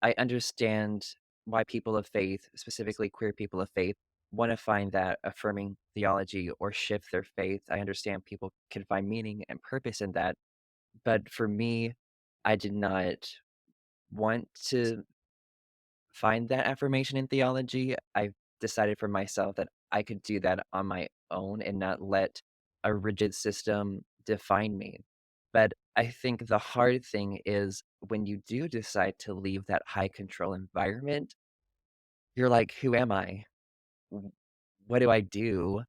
I understand why people of faith, specifically queer people of faith, want to find that affirming theology or shift their faith. I understand people can find meaning and purpose in that. But for me, I did not want to find that affirmation in theology. I decided for myself that I could do that on my own and not let a rigid system define me. But I think the hard thing is when you do decide to leave that high control environment, you're like, who am I? W- What do I do?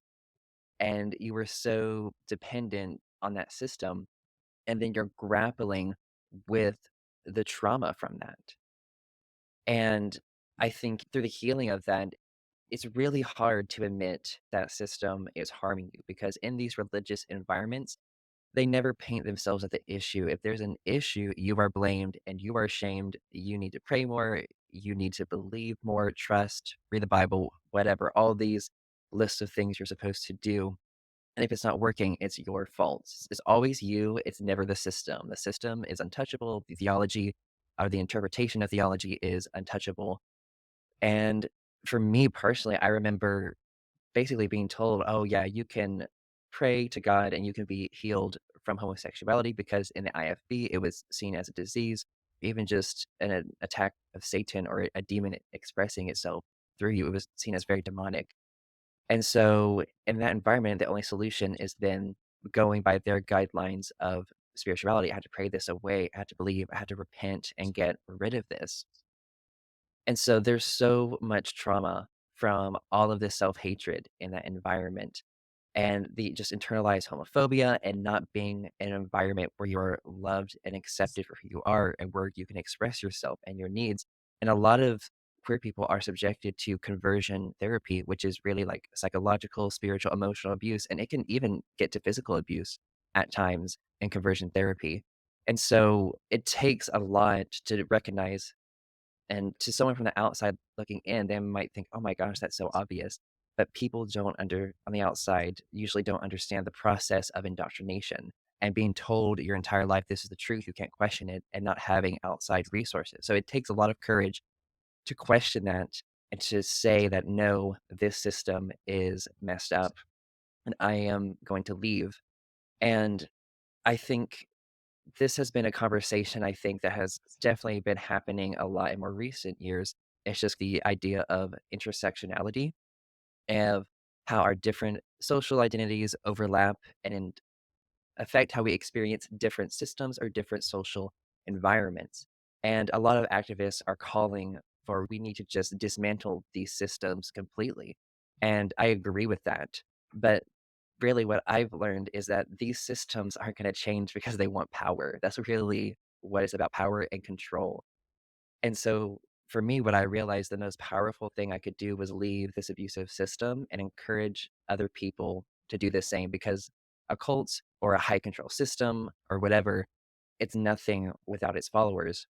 And you were so dependent on that system. And then you're grappling with the trauma from that. And I think through the healing of that, it's really hard to admit that system is harming you because in these religious environments, they never paint themselves as the issue. If there's an issue, you are blamed and you are shamed. You need to pray more. You need to believe more, trust, read the Bible, whatever. All these lists of things you're supposed to do. And if it's not working, it's your fault. It's always you. It's never the system. The system is untouchable. The theology or the interpretation of theology is untouchable. And for me personally, I remember basically being told, "Oh, yeah, you can pray to God and you can be healed from homosexuality," because in the IFB, it was seen as a disease, even just an attack of Satan or a demon expressing itself through you. It was seen as very demonic. And so in that environment, the only solution is then going by their guidelines of spirituality. I had to pray this away. I had to believe. I had to repent and get rid of this. And so there's so much trauma from all of this self-hatred in that environment and the just internalized homophobia and not being in an environment where you're loved and accepted for who you are and where you can express yourself and your needs. And a lot of queer people are subjected to conversion therapy, which is really like psychological, spiritual, emotional abuse. And it can even get to physical abuse at times in conversion therapy. And so it takes a lot to recognize and to someone from the outside looking in, they might think, "Oh my gosh, that's so obvious." But people don't under on the outside usually don't understand the process of indoctrination and being told your entire life this is the truth, you can't question it, and not having outside resources. So it takes a lot of courage to question that and to say that, "No, this system is messed up and I am going to leave." And I think this has been a conversation I think that has definitely been happening a lot in more recent years. It's just the idea of intersectionality, of how our different social identities overlap and affect how we experience different systems or different social environments. And a lot of activists are calling for we need to just dismantle these systems completely. And I agree with that. But really what I've learned is that these systems aren't going to change because they want power. That's really what it's about, power and control. And so for me, what I realized the most powerful thing I could do was leave this abusive system and encourage other people to do the same because a cult or a high control system or whatever, it's nothing without its followers.